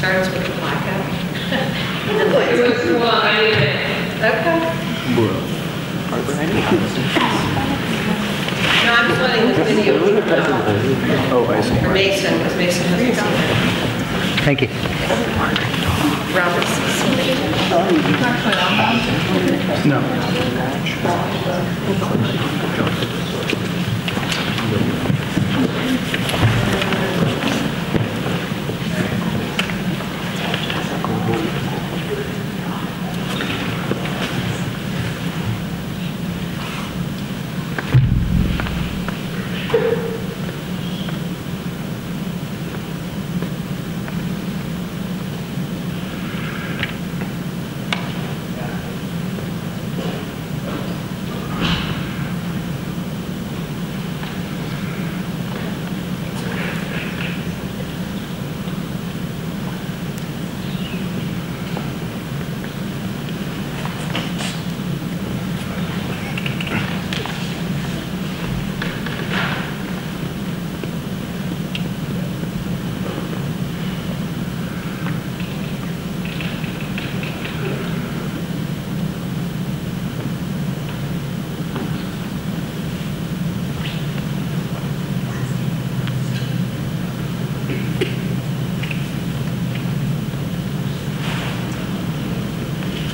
starts with a blackout. Well, I need it. Okay. Are there any houses? No, I'm putting the video Oh, I see. for Mason, because Mason hasn't seen it. Thank you. Robert's seen it. No.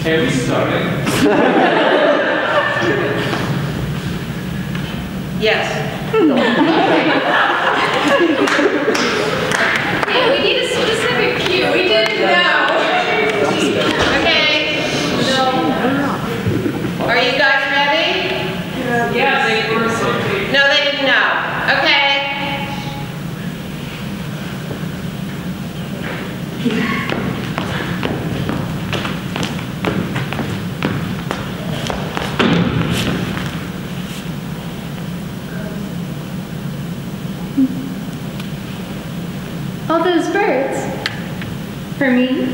Hey, we started. Yes. Hey, we need a specific cue. We didn't know. Okay. Are you guys ready? Yeah, they were so cute. No, they didn't know. Okay. All those birds. For me.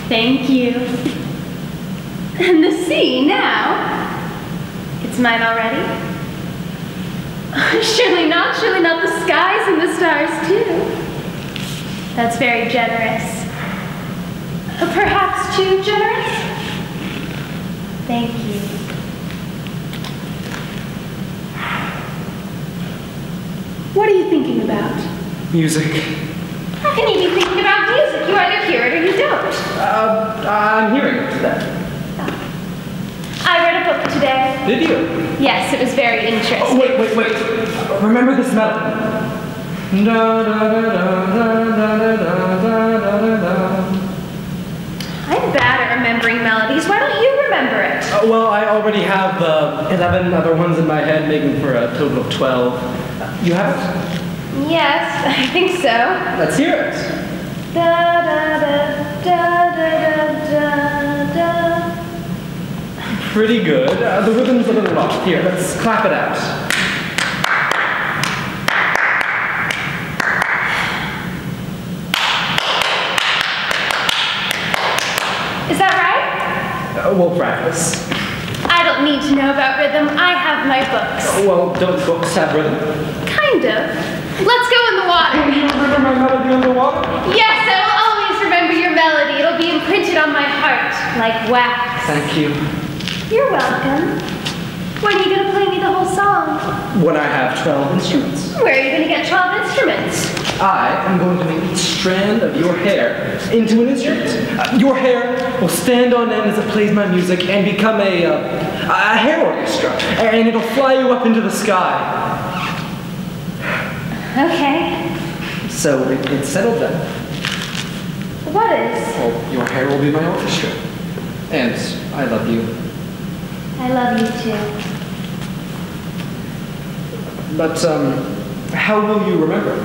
Thank you. And the sea now. It's mine already. Surely not the skies and the stars too. That's very generous. Perhaps too generous? Thank you. What are you thinking about? Music. How can you be thinking about music? You either hear it or you don't. I'm hearing it today. I read a book today. Did you? Yes, it was very interesting. Oh, wait. Remember this melody. Da, da, da, da, da, da, da, da, da. I'm bad at remembering melodies. Why don't you remember it? Well, I already have 11 other ones in my head, making for a total of 12. You have it? Yes, I think so. Let's hear it. Da da da da da da da. Pretty good. The rhythm's a little off. Here, let's clap it out. Is that right? We'll practice. I don't need to know about rhythm. I have my books. Well, don't books have rhythm? Kind of. Let's go in the water. You remember my melody on the water? Yes, I will always remember your melody. It'll be imprinted on my heart like wax. Thank you. You're welcome. When are you going to play me the whole song? When I have 12 instruments. Where are you going to get 12 instruments? I am going to make each strand of your hair into an instrument. Your hair will stand on end as it plays my music and become a hair orchestra. And it'll fly you up into the sky. Okay. So it's settled then. What is? Well, your hair will be my orchestra. And I love you. I love you too. But, how will you remember?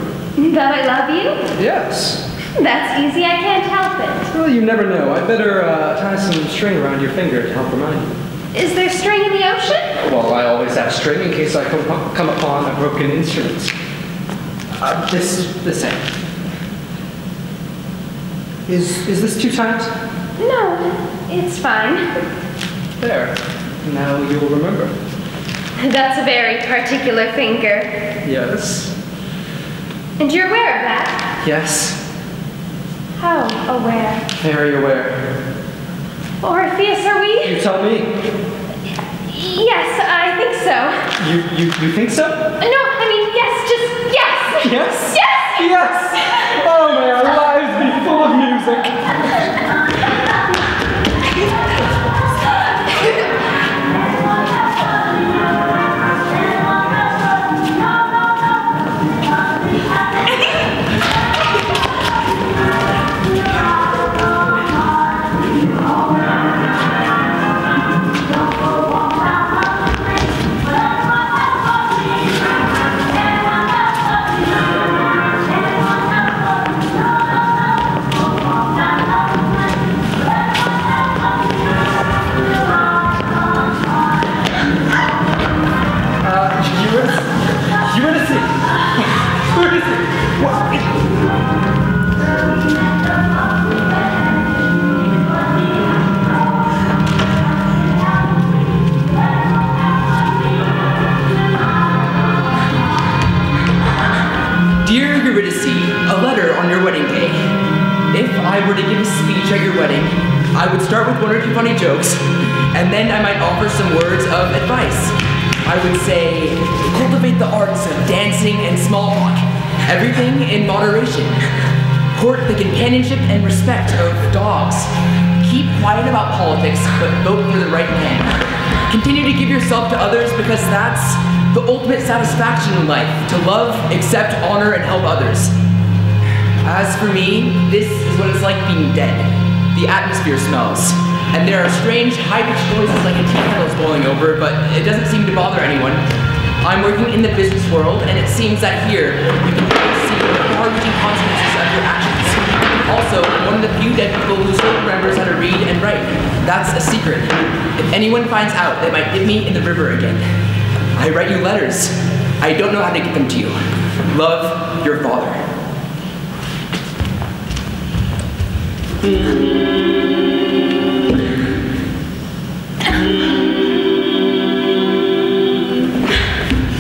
That I love you? Yes. That's easy. I can't help it. Well, you never know. I'd better tie some string around your finger to help remind you. Is there string in the ocean? Well, I always have string in case I come upon a broken instrument. This end. Is this too tight? No, it's fine. There. Now you'll remember. That's a very particular finger. Yes. And you're aware of that? Yes. How aware? Very aware. Orpheus, are we? You tell me. Yes, I think so. You think so? No, I mean, yes, just yes! Yes? Yes! Yes! Oh, may our lives be full of music. Dear Eurydice, a letter on your wedding day. If I were to give a speech at your wedding, I would start with one or two funny jokes, and then I might offer some words of advice. I would say, cultivate the arts of dancing and small talk, everything in moderation. Court the companionship and respect of dogs. Keep quiet about politics, but vote for the right man. Continue to give yourself to others because that's the ultimate satisfaction in life, to love, accept, honor, and help others. As for me, this is what it's like being dead. The atmosphere smells, and there are strange, high-pitched noises like a tea kettle's boiling over, but it doesn't seem to bother anyone. I'm working in the business world, and it seems that here, you can really see the far-reaching consequences of your actions. Also, I'm one of the few dead people who still remembers how to read and write. That's a secret. If anyone finds out, they might dip me in the river again. I write you letters. I don't know how to get them to you. Love, your father.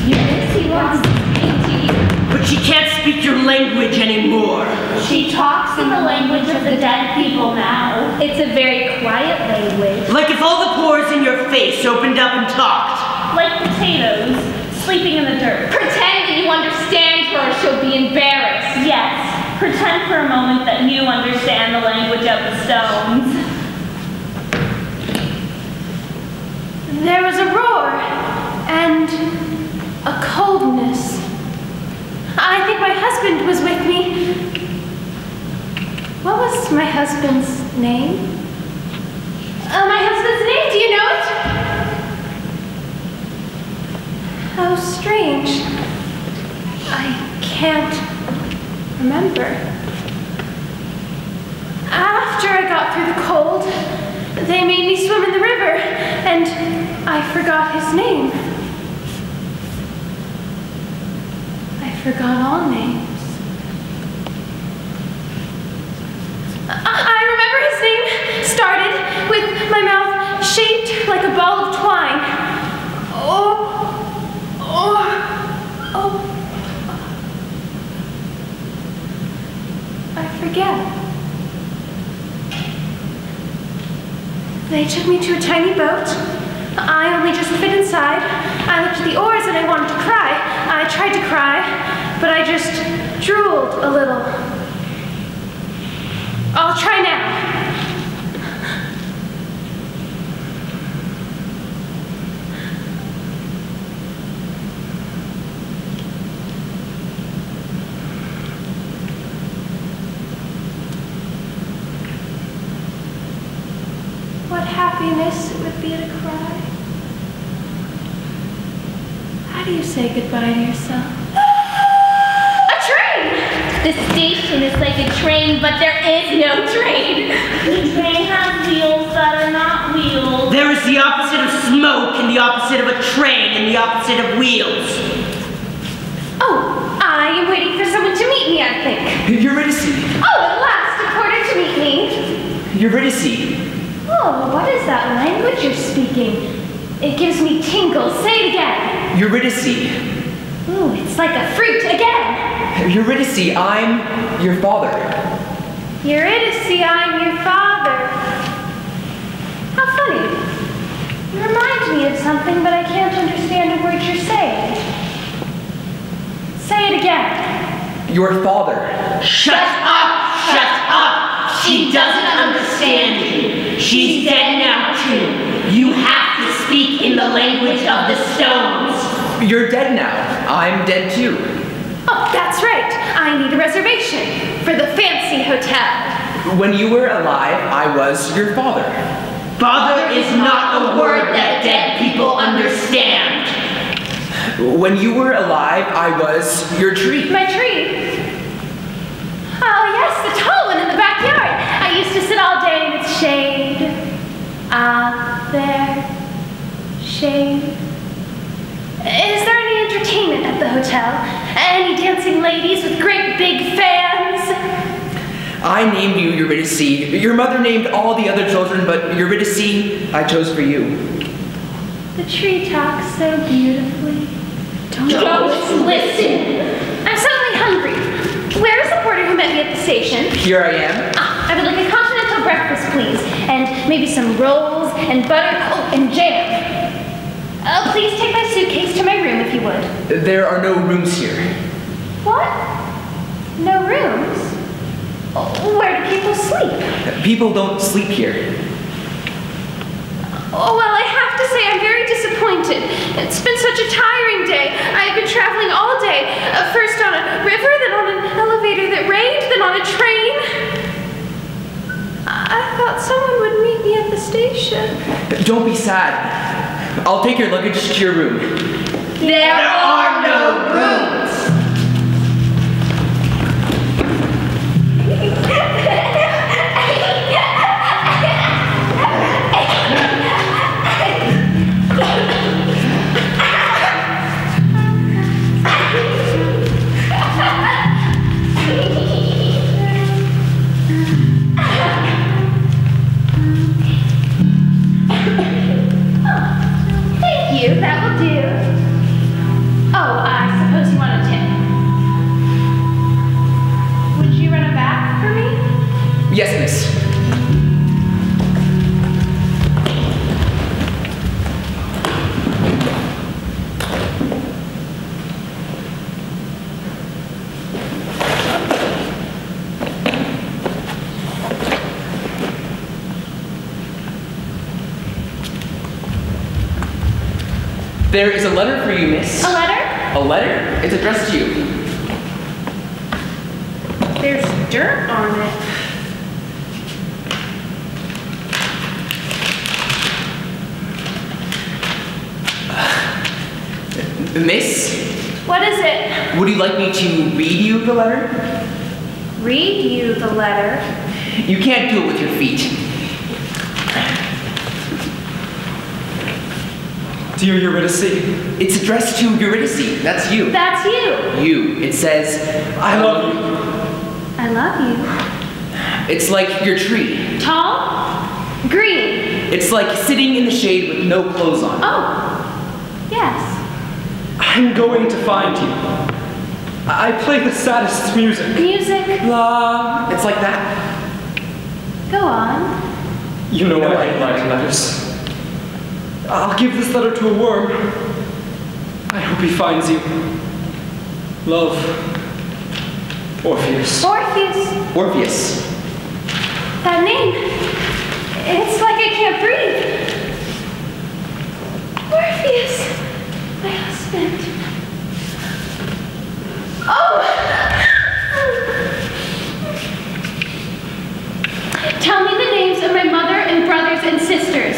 Eurydice wants to speak to you. But she can't speak your language anymore. She talks in the language of the dead people now. It's a very quiet language. Like if all the pores in your face opened up and talked. Like potatoes, sleeping in the dirt. Pretend that you understand her or she'll be embarrassed. Yes. Pretend for a moment that you understand the language of the stones. There was a roar and a coldness. I think my husband was with me. What was my husband's name? My husband's name, do you know it? How strange. I can't remember. After I got through the cold, they made me swim in the river, and I forgot his name. I forgot all names. I remember his name started with my mouth shaped like a ball of twine. I forget. They took me to a tiny boat. I only just fit inside. I looked at the oars and I wanted to cry. I tried to cry, but I just drooled a little. I'll try now. What happiness it would be to cry. How do you say goodbye to yourself? A train! The station is like a train, but there is no train. The train has wheels that are not wheels. There is the opposite of smoke and the opposite of a train and the opposite of wheels. Oh, I am waiting for someone to meet me, I think. Eurydice! Oh, at last, a porter to meet me. Eurydice! Oh, what is that language you're speaking? It gives me tingles. Say it again. Eurydice! Ooh, it's like a fruit again. Eurydice, I'm your father. Eurydice, I'm your father. How funny. You remind me of something, but I can't understand a word you're saying. Say it again. Your father. Shut up! Shut up! She doesn't understand you. She's dead now, too. You have to speak in the language of the stones. You're dead now. I'm dead too. Oh, that's right. I need a reservation for the fancy hotel. When you were alive, I was your father. Father is not a word that dead people understand. When you were alive, I was your tree. My tree? Oh, yes, the tall one in the backyard. I used to sit all day in its shade. Ah, there. Shade. Is there any entertainment at the hotel? Any dancing ladies with great big fans? I named you Eurydice. Your mother named all the other children, but Eurydice, I chose for you. The tree talks so beautifully. Don't listen. I'm suddenly hungry. Where is the porter who met me at the station? Here I am. I would like a continental breakfast, please. And maybe some rolls and butter, oh, and jam. Oh, please take my suitcase to my room if you would. There are no rooms here. What? No rooms? Oh, where do people sleep? People don't sleep here. Oh, well, I have to say I'm very disappointed. It's been such a tiring day. I've been traveling all day. First on a river, then on an elevator that rained, then on a train. I thought someone would meet me at the station. Don't be sad. I'll take your luggage to your room. There are no rooms. That will do. Oh, I suppose you want a tip. Would you run a bath for me? Yes, miss. There is a letter for you, miss. A letter? A letter? It's addressed to you. There's dirt on it. Miss? What is it? Would you like me to read you the letter? Read you the letter? You can't do it with your feet. Dear Eurydice, It's addressed to Eurydice. That's you. That's you. You. It says, I love you. I love you. It's like your tree. Tall? Green? It's like sitting in the shade with no clothes on. Oh, yes. I'm going to find you. I play the saddest music. Music? La. It's like that. Go on. You know I hate writing letters. I'll give this letter to a worm. I hope he finds you. Love. Orpheus. Orpheus. Orpheus. That name. It's like I can't breathe. Orpheus. My husband. Oh! Tell me the names of my mother and brothers and sisters.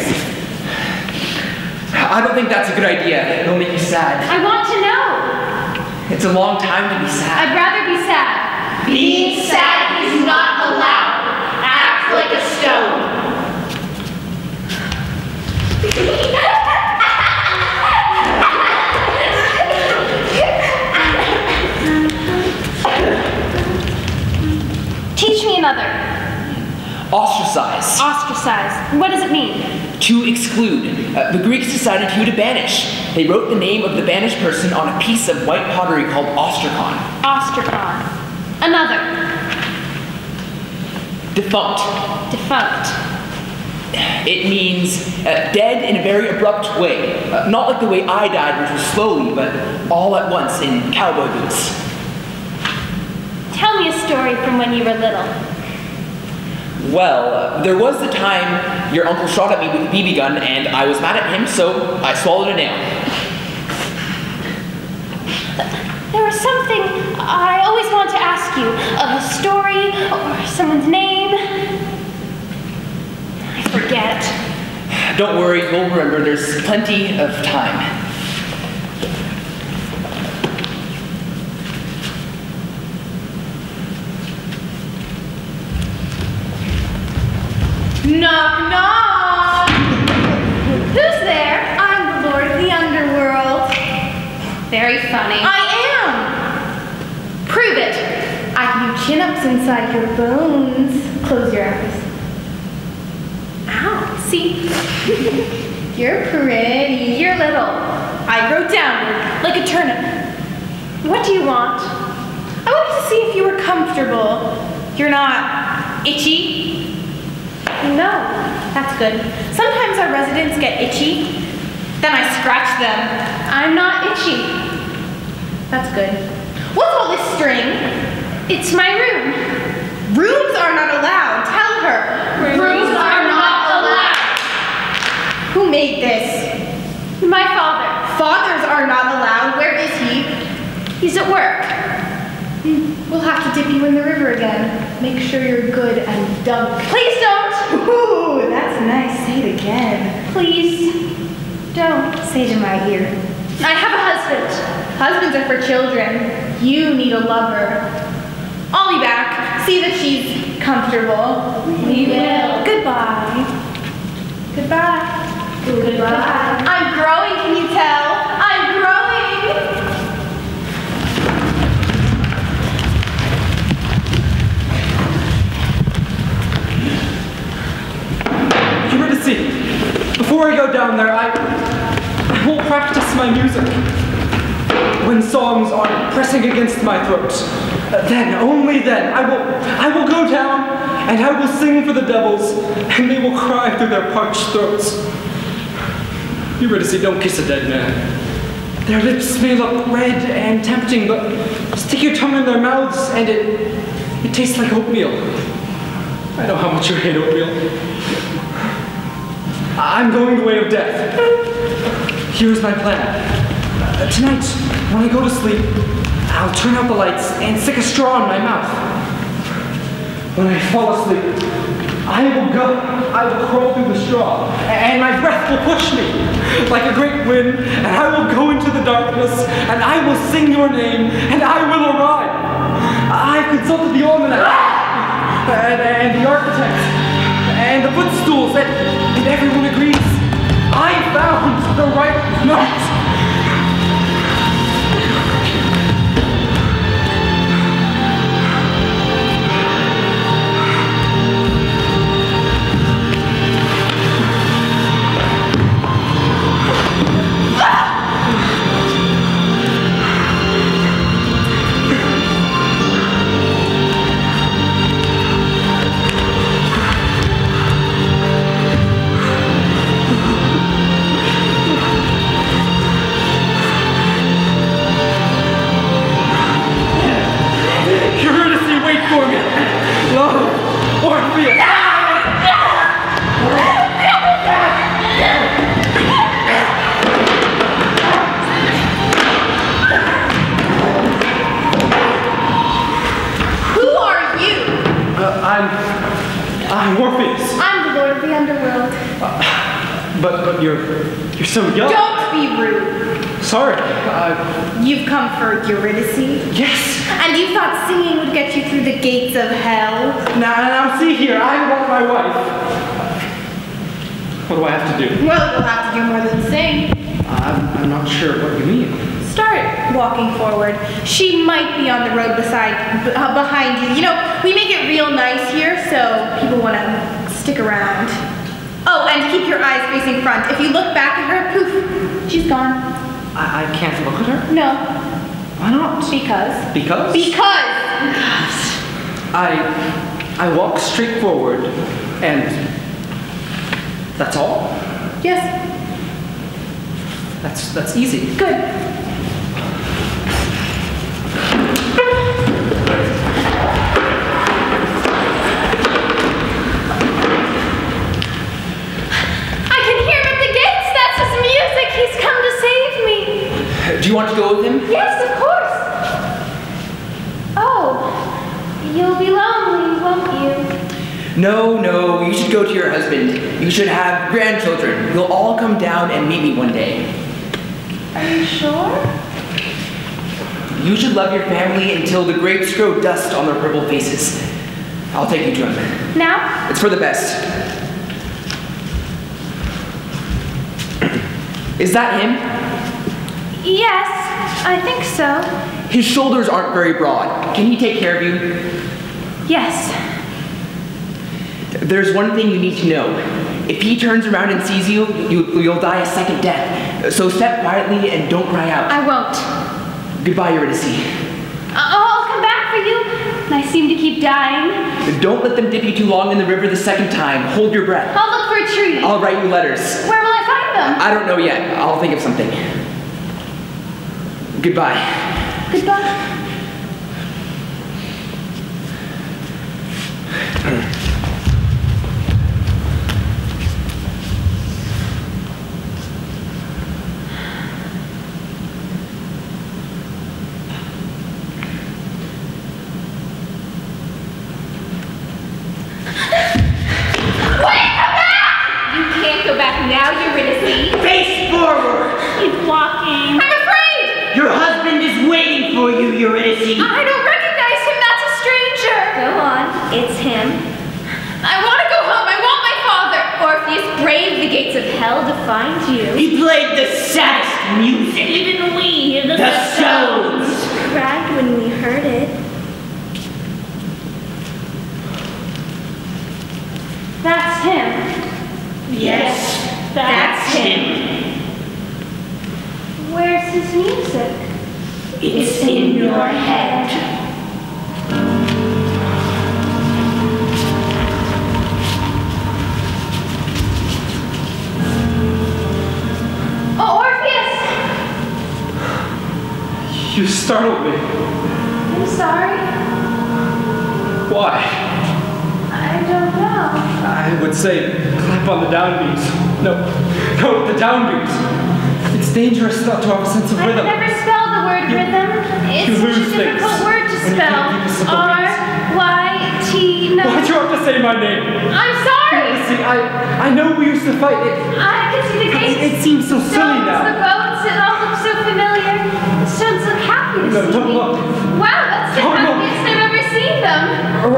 I don't think that's a good idea. It'll make you sad. I want to know. It's a long time to be sad. I'd rather be sad. Being sad is not allowed. Act like a stone. Teach me another. Ostracize. Ostracize. What does it mean? To exclude. The Greeks decided who to banish. They wrote the name of the banished person on a piece of white pottery called ostrakhan. Ostrakhan. Another. Defunct. Defunct. It means dead in a very abrupt way. Not like the way I died, which was slowly, but all at once in cowboy boots. Tell me a story from when you were little. Well, there was the time your uncle shot at me with a BB gun, and I was mad at him, so I swallowed a nail. There was something I always wanted to ask you. A story or someone's name. I forget. Don't worry, you'll remember. There's plenty of time. Knock, knock! Who's there? I'm the Lord of the Underworld. Very funny. I am! Prove it! I can do chin-ups inside your bones. Close your eyes. Ow, see? You're pretty. You're little. I grow downward, like a turnip. What do you want? I wanted to see if you were comfortable. You're not itchy? No, that's good. Sometimes our residents get itchy. Then I scratch them. I'm not itchy. That's good. What's all this string? It's my room. Rooms are not allowed. Tell her. Rooms are not allowed. Who made this? My father. Fathers are not allowed. Where is he? He's at work. We'll have to dip you in the river again. Make sure you're good and dunk. Please don't. Ooh, that's nice. Say it again. Please don't. Say it in my ear. I have a husband. Husbands are for children. You need a lover. I'll be back. See that she's comfortable. We will. Goodbye. Goodbye. Goodbye. I'm growing, can you tell? I'm growing. Eurydice, before I go down there, I will practice my music. When songs are pressing against my throat, then, only then, I will go down and I will sing for the devils, and they will cry through their parched throats. Eurydice, don't kiss a dead man. Their lips may look red and tempting, but stick your tongue in their mouths and it tastes like oatmeal. I know how much you hate oatmeal. I'm going the way of death. Here's my plan. Tonight, when I go to sleep, I'll turn out the lights and stick a straw in my mouth. When I fall asleep, I will crawl through the straw, and my breath will push me like a great wind, and I will go into the darkness, and I will sing your name, and I will arrive. I've consulted the almanac, and the architect, and the footstools, and everyone agrees. I found the right note. But you're so young. Don't be rude. Sorry. You've come for Eurydice? Yes. And you thought singing would get you through the gates of hell? Now, see here. I want my wife. What do I have to do? Well, you'll have to do more than sing. I'm not sure what you mean. Start walking forward. She might be on the road behind you. You know, we make it real nice here, so people want to stick around. Oh, and keep your eyes facing front. If you look back at her, poof, she's gone. I can't look at her? No. Why not? Because. Because? Because! I walk straight forward, and that's all? Yes. That's easy. Good. I can hear him at the gates. That's his music. He's come to save me. Do you want to go with him? Yes, of course. Oh, you'll be lonely, won't you? No, you should go to your husband. You should have grandchildren. You'll all come down and meet me one day. Are you sure? You should love your family until the grapes grow dust on their purple faces. I'll take you to him. Now? It's for the best. Is that him? Yes, I think so. His shoulders aren't very broad. Can he take care of you? Yes. There's one thing you need to know. If he turns around and sees you, you'll die a second death. So step quietly and don't cry out. I won't. Goodbye, Eurydice. I'll come back for you. I seem to keep dying. Don't let them dip you too long in the river the second time. Hold your breath. I'll look for a tree. I'll write you letters. Where will I find them? I don't know yet. I'll think of something. Goodbye. Goodbye. Now, Eurydice. Face forward! He's walking. I'm afraid! Your husband is waiting for you, Eurydice. I don't recognize him. That's a stranger. Go on. It's him. I want to go home. I want my father. Orpheus braved the gates of hell to find you. He played the saddest music. Even we, The Stones. cried when we heard it. That's him. Yes, that's him. Where's his music? It's in your head. Oh, Orpheus! You startled me. I'm sorry. Why? I don't know. I would say clap on the downbeats. No, the downbeats. It's dangerous not to have a sense of I've rhythm. never spelled the word rhythm. It's you such lose a difficult things word to when you spell. can't keep a simple beat. R-Y-T, no. Why'd you have to say my name? I'm sorry. See, I know we used to fight. I can see the gates. It seems so silly stones, now. the boats, it all looks so familiar. The stones look happy to No, see don't me. look. Wow, that's the Don't look. happiest I've ever seen them.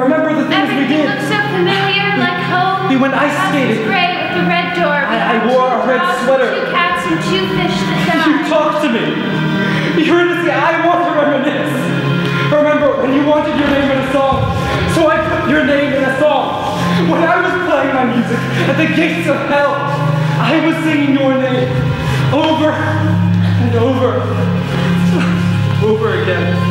Remember the things we Everything did. looks so familiar, like home. We went ice House skating. was gray with the red door. We I had wore two a red dogs, sweater. 2 cats and 2 fish that died. You talk to me. Eurydice, I want to reminisce. Remember when you wanted your name in a song, so I put your name in a song. When I was playing my music at the gates of hell, I was singing your name over and over again.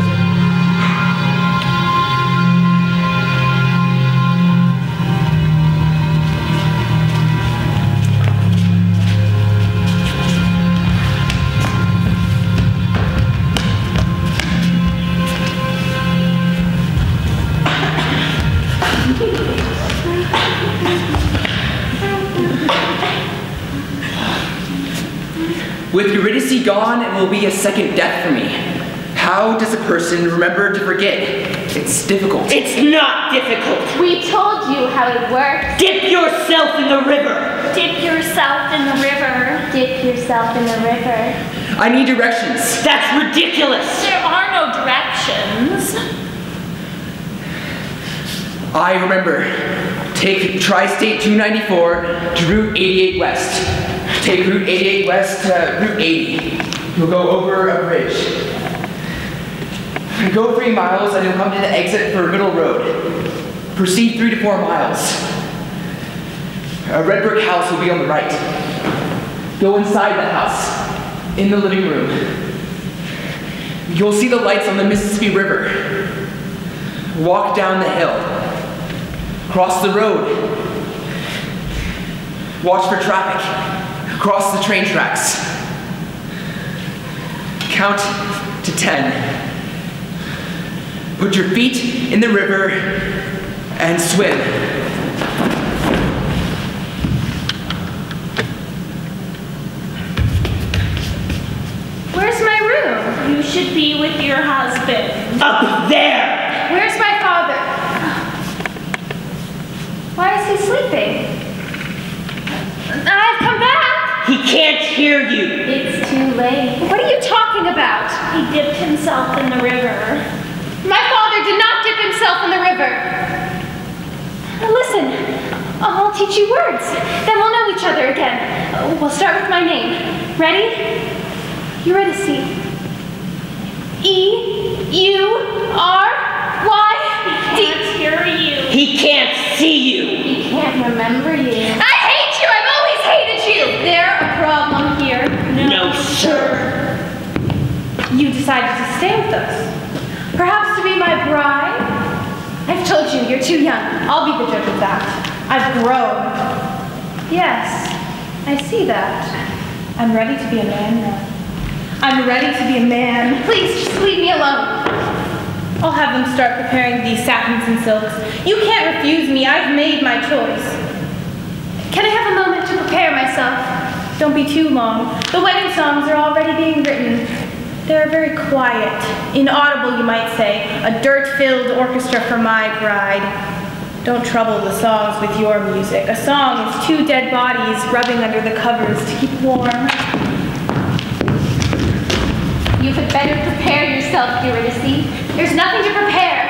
With Eurydice gone, it will be a second death for me. How does a person remember to forget? It's difficult. It's not difficult. We told you how it works. Dip yourself in the river. Dip yourself in the river. Dip yourself in the river. I need directions. That's ridiculous. There are no directions. I remember. Take Tri-State 294 to Route 88 West. Take Route 88 West to Route 80. You'll go over a bridge. Go 3 miles and you'll come to the exit for Middle Road. Proceed 3 to 4 miles. A red brick house will be on the right. Go inside the house, in the living room. You'll see the lights on the Mississippi River. Walk down the hill. Cross the road. Watch for traffic. Cross the train tracks. Count to 10. Put your feet in the river and swim. Where's my room? You should be with your husband. Up there! Where's my father? Why is he sleeping? I've come back. He can't hear you. It's too late. What are you talking about? He dipped himself in the river. My father did not dip himself in the river. Listen, I'll teach you words. Then we'll know each other again. We'll start with my name. Ready? Eurydice. E-U-R-Y-D. He can't hear you. He can't see you. He can't remember you. I hate you! I've always hated you! Is there a problem here? No, sir. You decided to stay with us. Perhaps to be my bride? I've told you, you're too young. I'll be the judge of that. I've grown. Yes, I see that. I'm ready to be a man now. I'm ready to be a man. Please, just leave me alone. I'll have them start preparing these satins and silks. You can't refuse me. I've made my choice. Can I have a moment to prepare myself? Don't be too long. The wedding songs are already being written. They're very quiet, inaudible, you might say, a dirt-filled orchestra for my bride. Don't trouble the songs with your music. A song is two dead bodies rubbing under the covers to keep warm. You had better prepare yourself, Eurydice. There's nothing to prepare.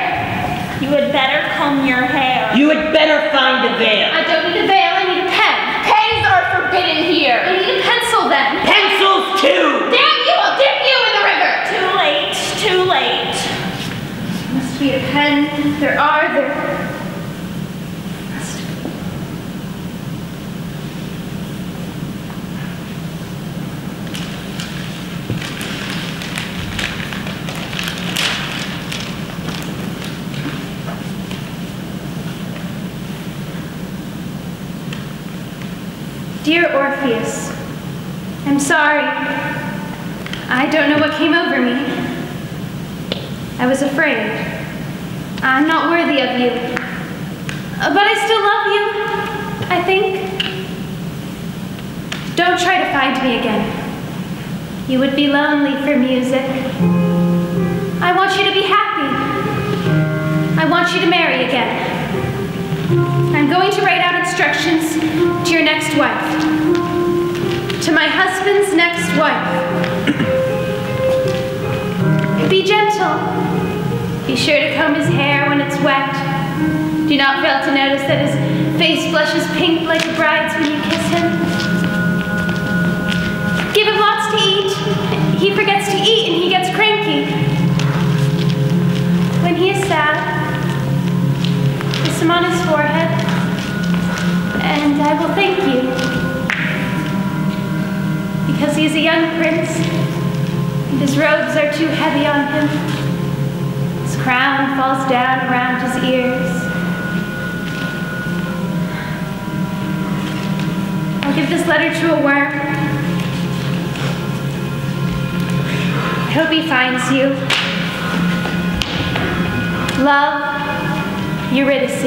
You had better comb your hair. You had better find a veil. I don't need a veil, I need a pen. Pens are forbidden here. I need a pencil then. Pencils too! Damn you, I'll dip you in the river. Too late, too late. Must be a pen. There are. Dear Orpheus, I'm sorry. I don't know what came over me. I was afraid. I'm not worthy of you. But I still love you, I think. Don't try to find me again. You would be lonely for music. I want you to be happy. I want you to marry again. I'm going to write out instructions to your next wife. To my husband's next wife. Be gentle. Be sure to comb his hair when it's wet. Do not fail to notice that his face flushes pink like a bride's when you kiss him. Give him lots to eat. He forgets to eat and he gets cranky. When he is sad, kiss him on his forehead, and I will thank you. Because he is a young prince, and his robes are too heavy on him. His crown falls down around his ears. I'll give this letter to a worm. I hope he finds you. Love, Eurydice.